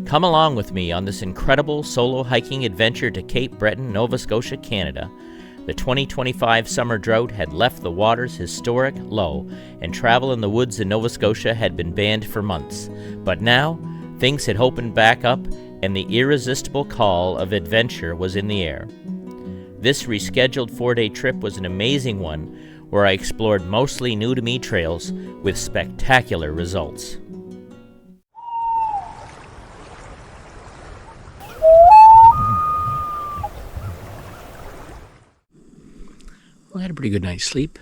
Come along with me on this incredible solo hiking adventure to Cape Breton, Nova Scotia, Canada. The 2025 summer drought had left the waters historic low, and travel in the woods in Nova Scotia had been banned for months. But now, things had opened back up, and the irresistible call of adventure was in the air. This rescheduled 4-day trip was an amazing one, where I explored mostly new-to-me trails with spectacular results. Well, I had a pretty good night's sleep.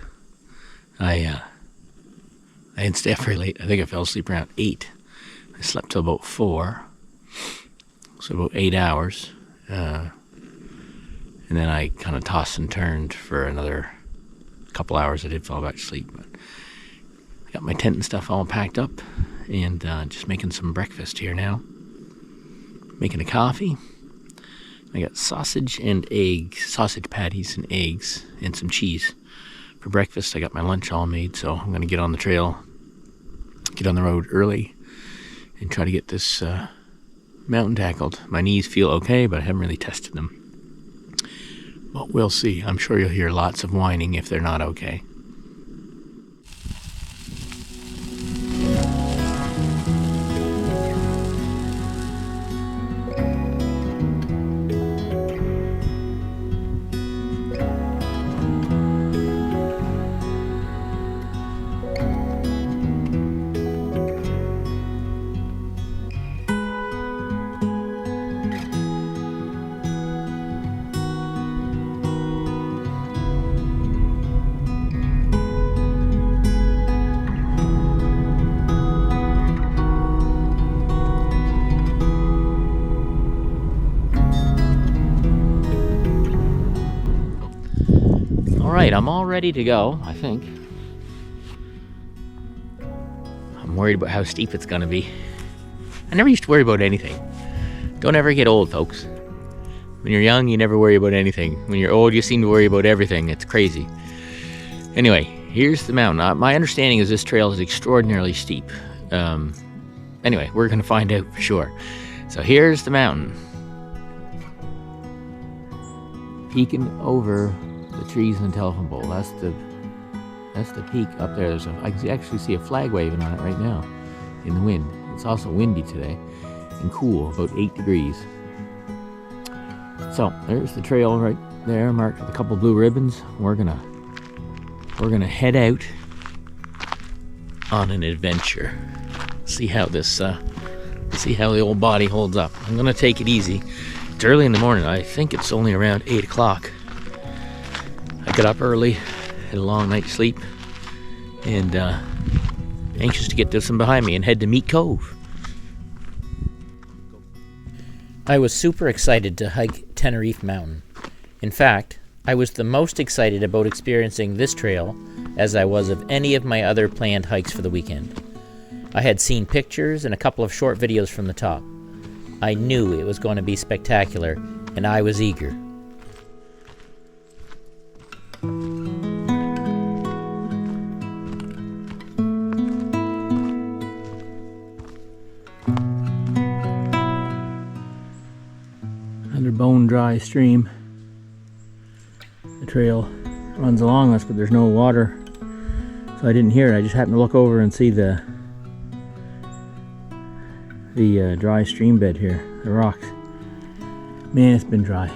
I didn't stay up very late. I think I fell asleep around 8. I slept till about 4, so about 8 hours. And then I kind of tossed and turned for another couple hours. I did fall back to sleep. But I got my tent and stuff all packed up, and just making some breakfast here now. Making a coffee. I got sausage patties and eggs, and some cheese. For breakfast, I got my lunch all made, so I'm going to get on the trail, get on the road early, and try to get this mountain tackled. My knees feel okay, but I haven't really tested them. But we'll see. I'm sure you'll hear lots of whining if they're not okay. Alright, I'm all ready to go, I think. I'm worried about how steep it's gonna be. I never used to worry about anything. Don't ever get old, folks. When you're young, you never worry about anything. When you're old, you seem to worry about everything. It's crazy. Anyway, here's the mountain. My understanding is this trail is extraordinarily steep. Anyway, we're gonna find out for sure. So here's the mountain. Peeking over the trees and the telephone pole. That's the peak up there. I can actually see a flag waving on it right now in the wind. It's also windy today and cool, about 8 degrees. So there's the trail right there, marked with a couple blue ribbons. We're gonna head out on an adventure. See how the old body holds up. I'm gonna take it easy. It's early in the morning. I think it's only around 8 o'clock. I got up early, had a long night's sleep, and anxious to get this one behind me and head to meet Cove. I was super excited to hike Tenerife Mountain. In fact, I was the most excited about experiencing this trail as I was of any of my other planned hikes for the weekend. I had seen pictures and a couple of short videos from the top. I knew it was going to be spectacular, and I was eager. Another bone-dry stream. The trail runs along us, but there's no water, so I didn't hear it. I just happened to look over and see the dry stream bed here, the rocks. Man, it's been dry.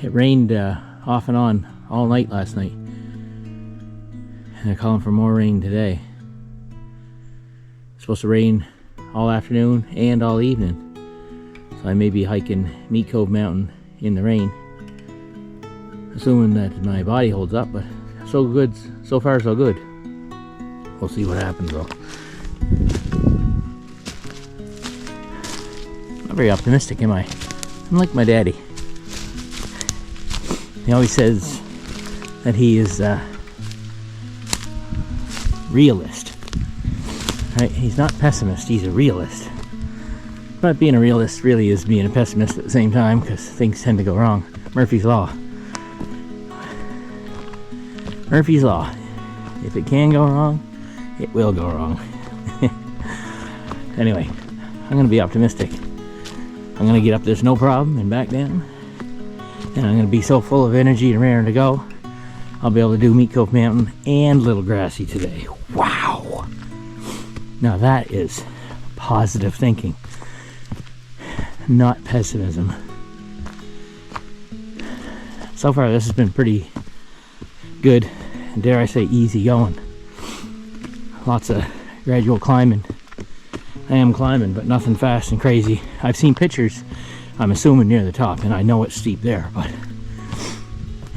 It rained off and on all night last night, and they're calling for more rain today. It's supposed to rain all afternoon and all evening, so I may be hiking Meat Cove Mountain in the rain, assuming that my body holds up. But so far so good. We'll see what happens though. Not very optimistic, am I? I'm like my daddy. He always says that he is a realist. Right? He's not pessimist, he's a realist. But being a realist really is being a pessimist at the same time, because things tend to go wrong. Murphy's Law. Murphy's Law. If it can go wrong, it will go wrong. Anyway, I'm going to be optimistic. I'm going to get up this no problem and back down. And I'm going to be so full of energy and raring to go, I'll be able to do Meat Cove Mountain and Little Grassy today. Wow! Now that is positive thinking, not pessimism. So far this has been pretty good, and dare I say easy going. Lots of gradual climbing. I am climbing, but nothing fast and crazy. I've seen pictures, I'm assuming near the top, and I know it's steep there, but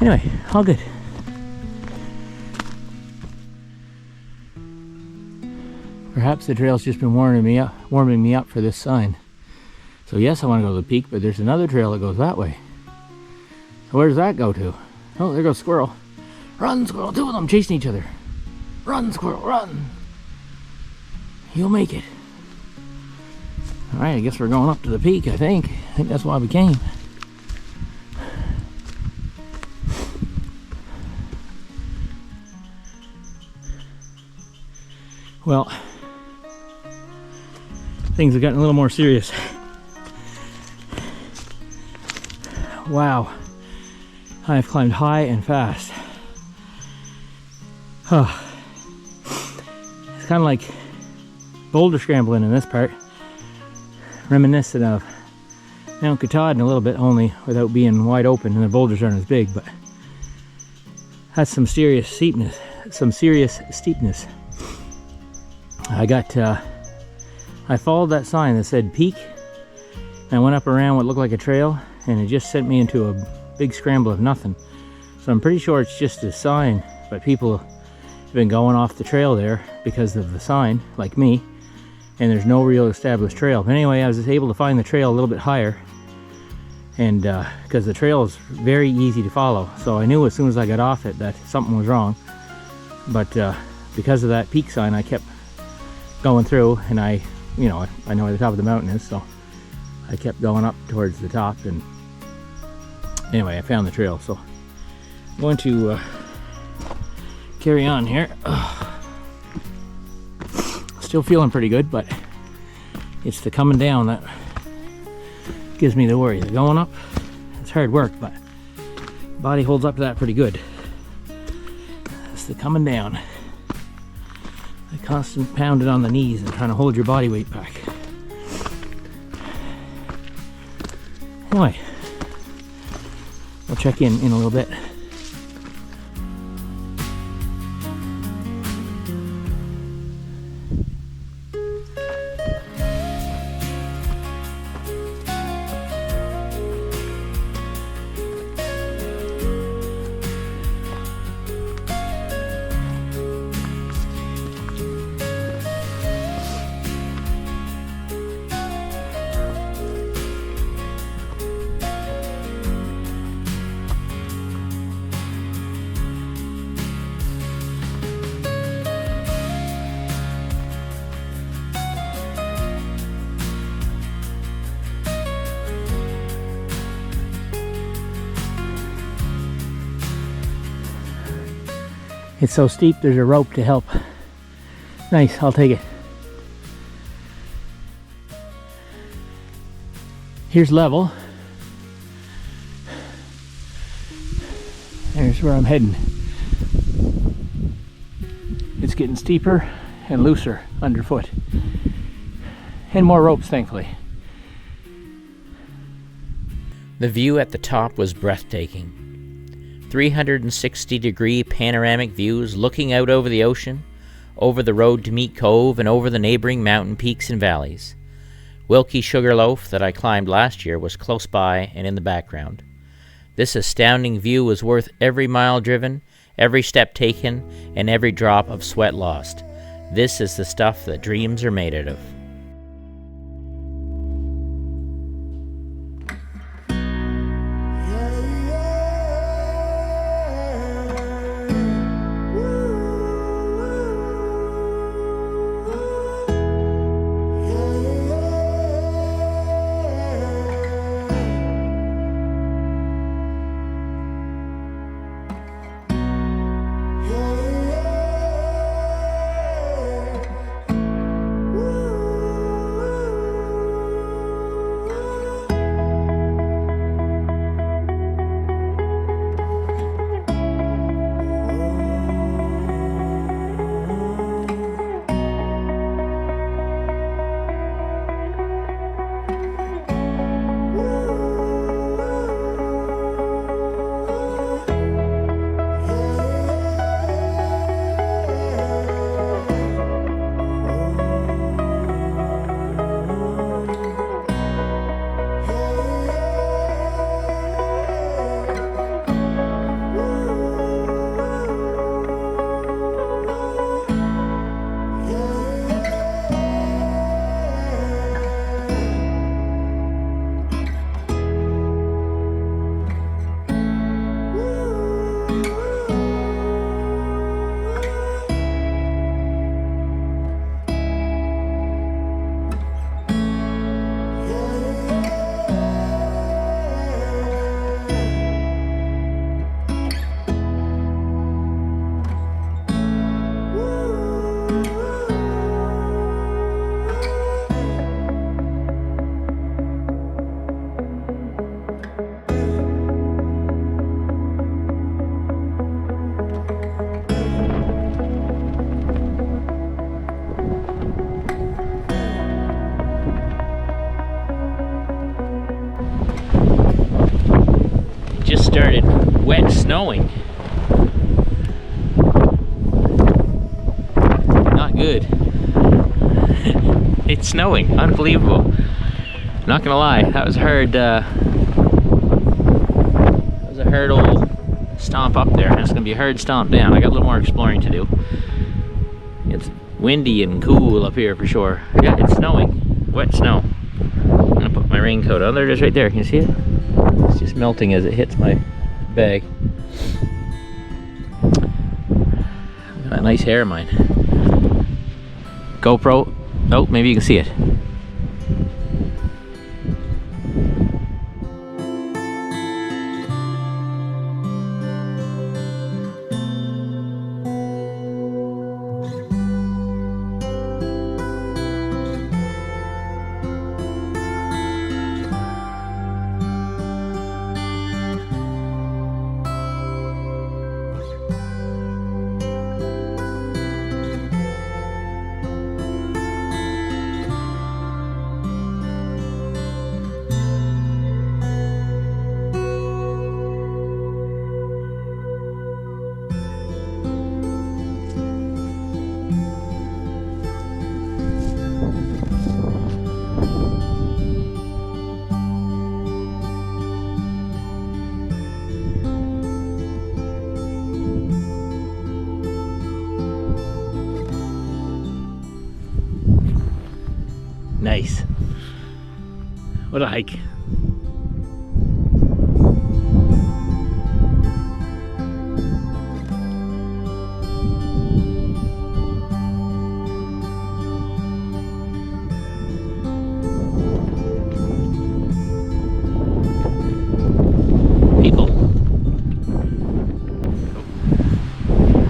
anyway, all good. Perhaps the trail's just been warming me up for this sign. So yes, I want to go to the peak, but there's another trail that goes that way. So where does that go to? Oh, there goes squirrel. Run, squirrel, two of them chasing each other. Run, squirrel, run. You'll make it. Alright, I guess we're going up to the peak, I think. I think that's why we came. Well, things have gotten a little more serious. Wow. I've climbed high and fast. Oh. It's kind of like boulder scrambling in this part. Reminiscent of Mount Katahdin a little bit, only without being wide open and the boulders aren't as big, but that's some serious steepness. I followed that sign that said peak, and I went up around what looked like a trail, and it just sent me into a big scramble of nothing. So I'm pretty sure it's just a sign, but people have been going off the trail there because of the sign, like me, and there's no real established trail. But anyway, I was able to find the trail a little bit higher, and because the trail is very easy to follow, so I knew as soon as I got off it that something was wrong. But because of that peak sign, I kept going through, and I know where the top of the mountain is, so I kept going up towards the top, and anyway, I found the trail. So I'm going to carry on here. Still feeling pretty good, but it's the coming down that gives me the worry. The going up, it's hard work, but body holds up to that pretty good. It's the coming down. The constant pounding on the knees and trying to hold your body weight back. Anyway, we'll check in a little bit. It's so steep, there's a rope to help. Nice, I'll take it. Here's level. There's where I'm heading. It's getting steeper and looser underfoot. And more ropes, thankfully. The view at the top was breathtaking. 360-degree panoramic views looking out over the ocean, over the road to Meat Cove, and over the neighboring mountain peaks and valleys. Wilkie Sugarloaf that I climbed last year was close by and in the background. This astounding view was worth every mile driven, every step taken, and every drop of sweat lost. This is the stuff that dreams are made out of. started wet snowing. Not good. It's snowing. Unbelievable. Not gonna lie, that was a hard old stomp up there. It's gonna be a hard stomp down. I got a little more exploring to do. It's windy and cool up here for sure. Yeah, it's snowing. Wet snow. I'm gonna put my raincoat on. There it is right there. Can you see it? It's just melting as it hits my bag. Look at that nice hair of mine. GoPro. Oh, maybe you can see it. Nice. What a hike. People.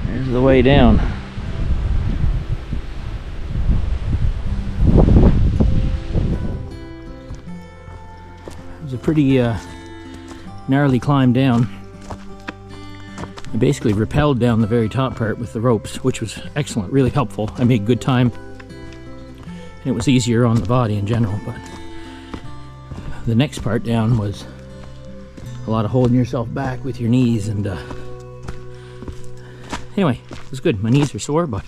There's the way down. It was a pretty gnarly climb down. I basically rappelled down the very top part with the ropes, which was excellent, really helpful. I made good time, and it was easier on the body in general, but the next part down was a lot of holding yourself back with your knees, and anyway, it was good. My knees are sore, but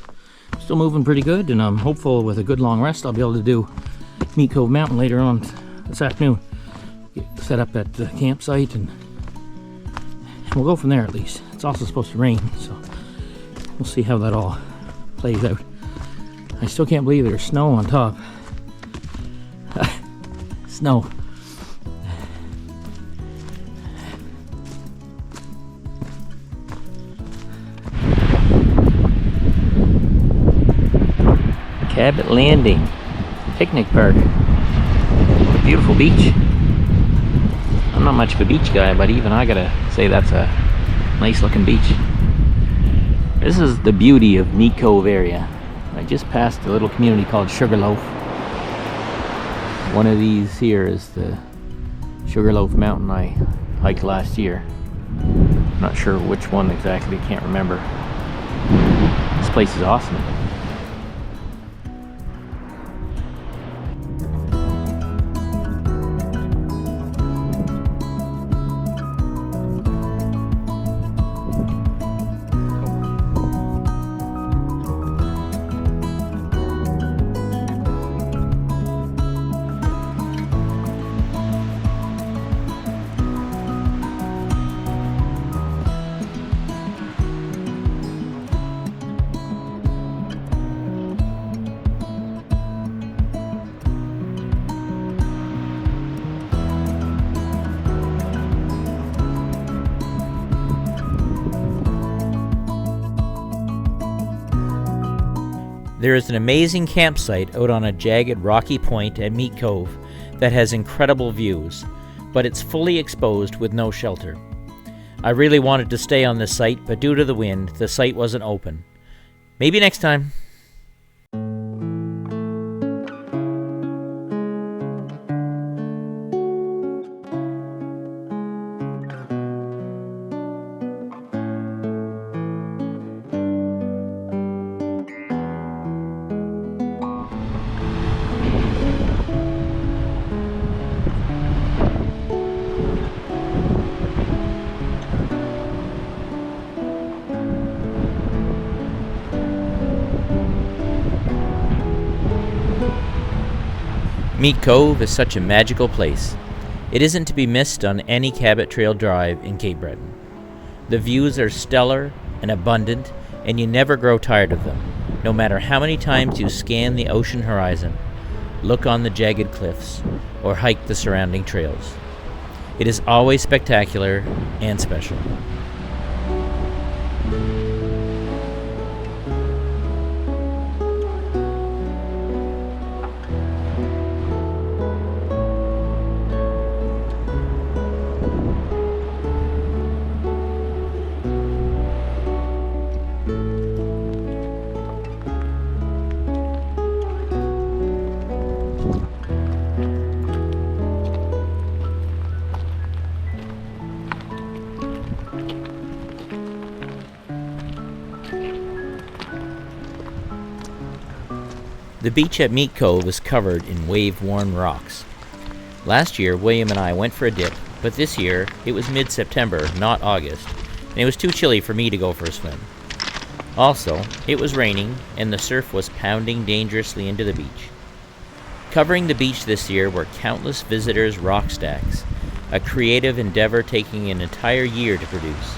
still moving pretty good, and I'm hopeful with a good long rest I'll be able to do Meat Cove Mountain later on this afternoon. Get set up at the campsite, and we'll go from there at least. It's also supposed to rain, so we'll see how that all plays out. I still can't believe there's snow on top. Snow. Cabot Landing picnic park. What a beautiful beach. I'm not much of a beach guy, but even I gotta say that's a nice looking beach. This is the beauty of Meat Cove area. I just passed a little community called Sugarloaf. One of these here is the Sugarloaf Mountain I hiked last year. I'm not sure which one exactly, can't remember. This place is awesome. There is an amazing campsite out on a jagged rocky point at Meat Cove that has incredible views, but it's fully exposed with no shelter. I really wanted to stay on this site, but due to the wind, the site wasn't open. Maybe next time. Meat Cove is such a magical place. It isn't to be missed on any Cabot Trail drive in Cape Breton. The views are stellar and abundant, and you never grow tired of them, no matter how many times you scan the ocean horizon, look on the jagged cliffs, or hike the surrounding trails. It is always spectacular and special. The beach at Meat Cove is covered in wave-worn rocks. Last year, William and I went for a dip, but this year, it was mid-September, not August, and it was too chilly for me to go for a swim. Also, it was raining, and the surf was pounding dangerously into the beach. Covering the beach this year were countless visitors' rock stacks, a creative endeavor taking an entire year to produce.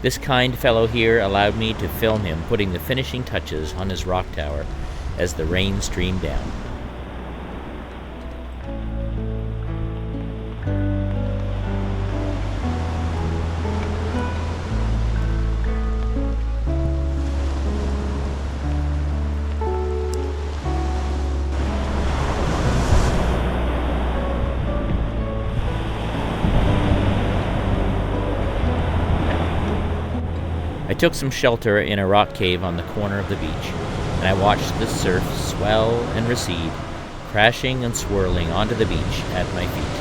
This kind fellow here allowed me to film him putting the finishing touches on his rock tower as the rain streamed down. I took some shelter in a rock cave on the corner of the beach, and I watched the surf swell and recede, crashing and swirling onto the beach at my feet.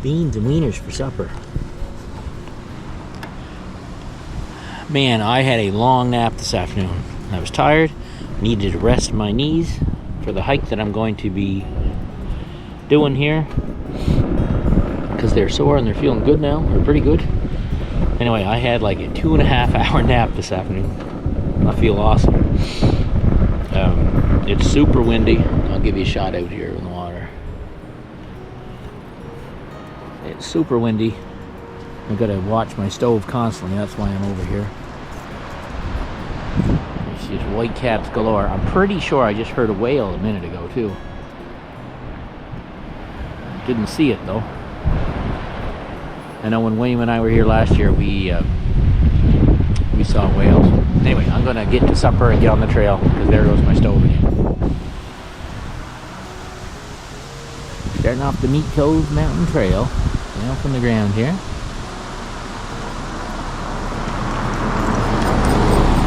Beans and wieners for supper. Man, I had a long nap this afternoon. I was tired, needed to rest my knees for the hike that I'm going to be doing here because they're sore and they're feeling good now, or pretty good. Anyway, I had like a 2.5 hour nap this afternoon. I feel awesome. It's super windy. I'll give you a shot out here in the water. It's super windy. I've got to watch my stove constantly. That's why I'm over here. There's just white caps galore. I'm pretty sure I just heard a whale a minute ago too. Didn't see it though. I know when William and I were here last year, we saw whales. Anyway, I'm gonna get to supper and get on the trail because there goes my stove again. Starting off the Meat Cove Mountain Trail, down from the ground here.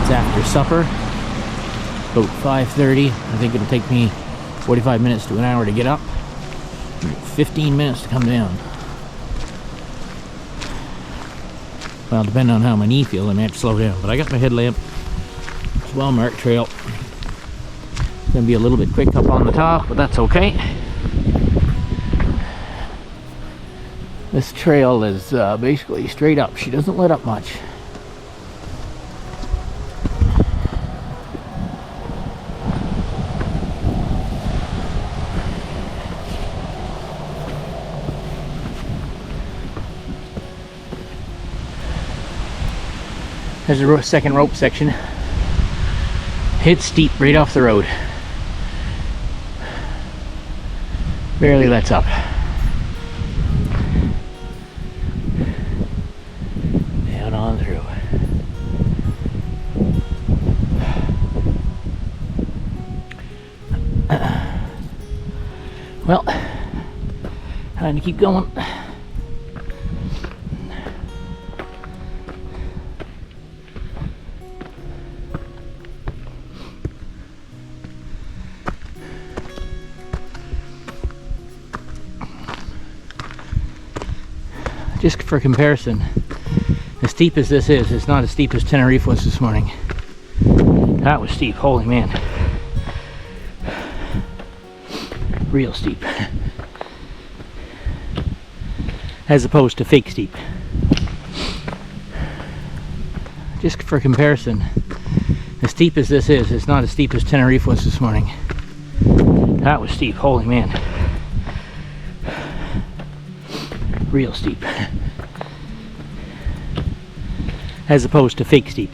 It's after supper, about 5:30. I think it'll take me 45 minutes to an hour to get up, 15 minutes to come down. Well, depending on how my knee feels, I may have to slow down. But I got my headlamp. It's a well-marked trail. It's going to be a little bit quick up on the top, but that's okay. This trail is basically straight up. She doesn't let up much. There's the second rope section. It's steep right off the road. Barely lets up. Down on through. Well, time to keep going. Just for comparison, as steep as this is, it's not as steep as Tenerife was this morning. That was steep, holy man. Real steep. As opposed to fake steep. Just for comparison, as steep as this is, it's not as steep as Tenerife was this morning. That was steep, holy man. Real steep. As opposed to fake steep.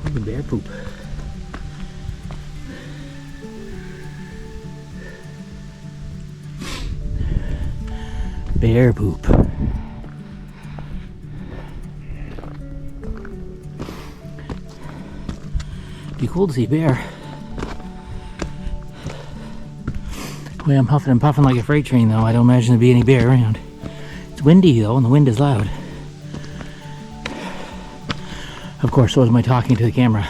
Look at bear poop. Bear poop. Be cool to see bear. The way I'm huffing and puffing like a freight train though, I don't imagine there'd be any bear around. It's windy though, and the wind is loud. Of course, so is my talking to the camera.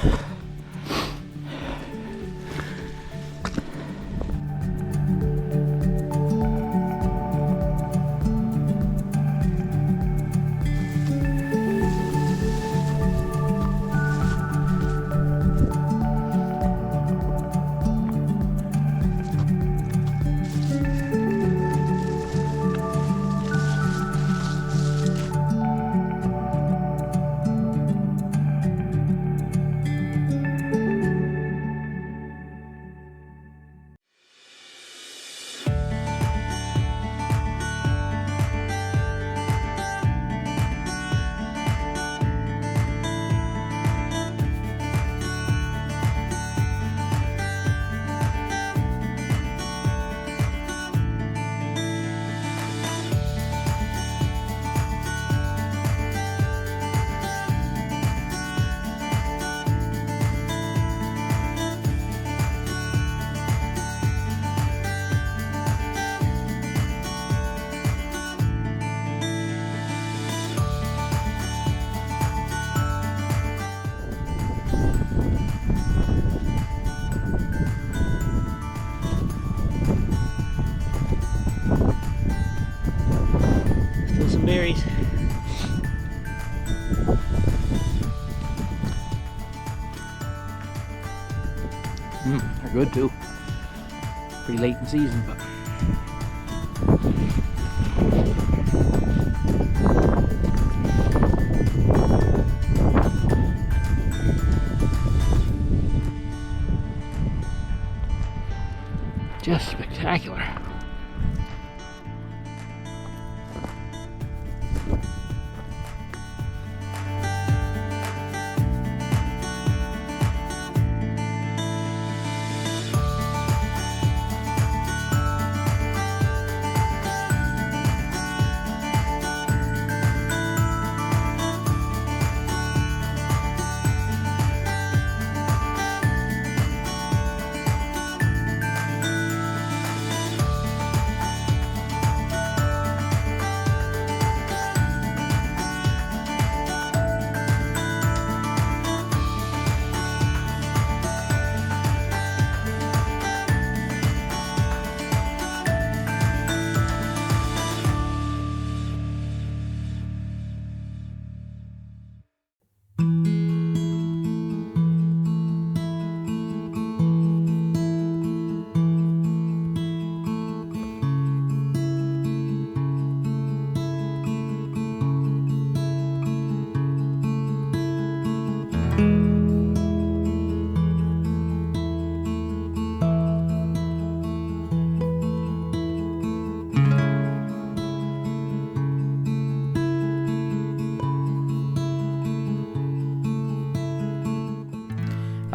Berries. They're good too. Pretty late in season, but just spectacular.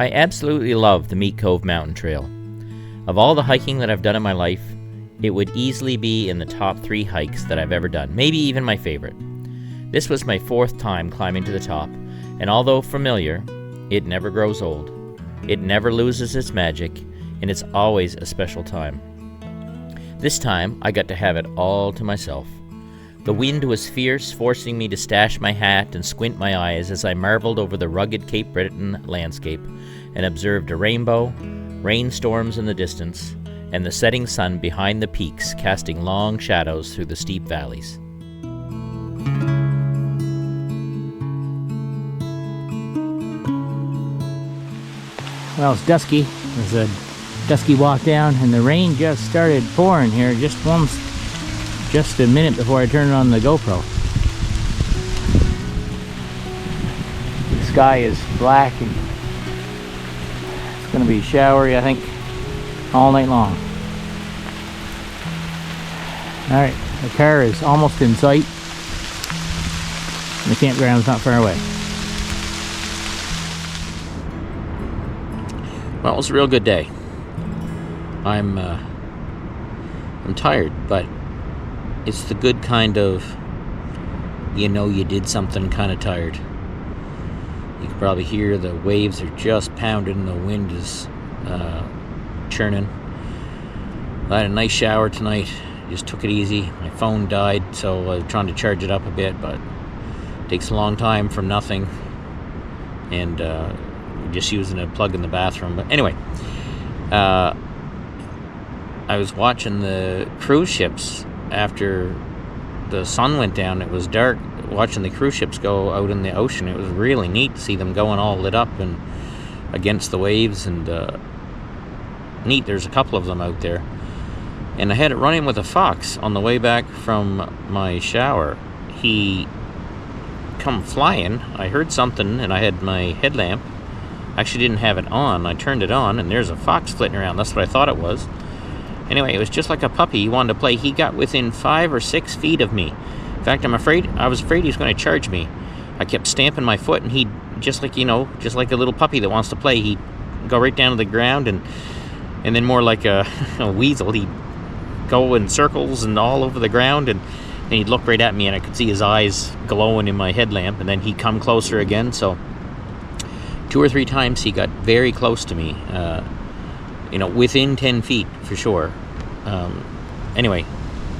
I absolutely love the Meat Cove Mountain Trail. Of all the hiking that I've done in my life, it would easily be in the top 3 hikes that I've ever done, maybe even my favorite. This was my 4th time climbing to the top, and although familiar, it never grows old. It never loses its magic, and it's always a special time. This time, I got to have it all to myself. The wind was fierce, forcing me to stash my hat and squint my eyes as I marveled over the rugged Cape Breton landscape and observed a rainbow, rainstorms in the distance, and the setting sun behind the peaks casting long shadows through the steep valleys. Well, it's dusky. There's a dusky walk down, and the rain just started pouring here just a minute before I turned on the GoPro. The sky is black, and it's going to be showery, I think, all night long. Alright, the car is almost in sight. The campground's not far away. Well, it was a real good day. I'm tired, but it's the good kind of, you know, you did something kind of tired. You can probably hear the waves are just pounding and the wind is churning. I had a nice shower tonight. Just took it easy. My phone died, so I was trying to charge it up a bit, but it takes a long time from nothing. And just using a plug in the bathroom. But anyway, I was watching the cruise ships after the sun went down. It was dark, watching the cruise ships go out in the ocean. It was really neat to see them going all lit up and against the waves, and neat. There's a couple of them out there, and I had it running with a fox on the way back from my shower. He come flying. I heard something, and I had my headlamp. Actually didn't have it on. I turned it on, and there's a fox flitting around. That's what I thought it was. Anyway, it was just like a puppy. He wanted to play. He got within 5 or 6 feet of me. In fact, I was afraid he was going to charge me. I kept stamping my foot, and he'd, just like a little puppy that wants to play, he'd go right down to the ground, and then more like a weasel, he'd go in circles and all over the ground, and he'd look right at me, and I could see his eyes glowing in my headlamp, and then he'd come closer again. So 2 or 3 times he got very close to me, within 10 feet for sure. Anyway,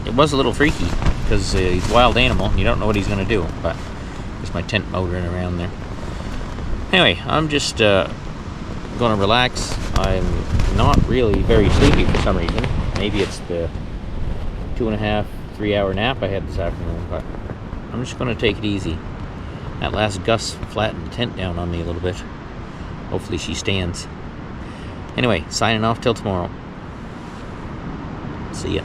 it was a little freaky because he's a wild animal and you don't know what he's going to do. But there's my tent motoring around there. Anyway, I'm just going to relax. I'm not really very sleepy for some reason. Maybe it's the 2.5, 3 hour nap I had this afternoon, but I'm just going to take it easy. That last gust flattened the tent down on me a little bit. Hopefully she stands. Anyway, signing off till tomorrow. See ya.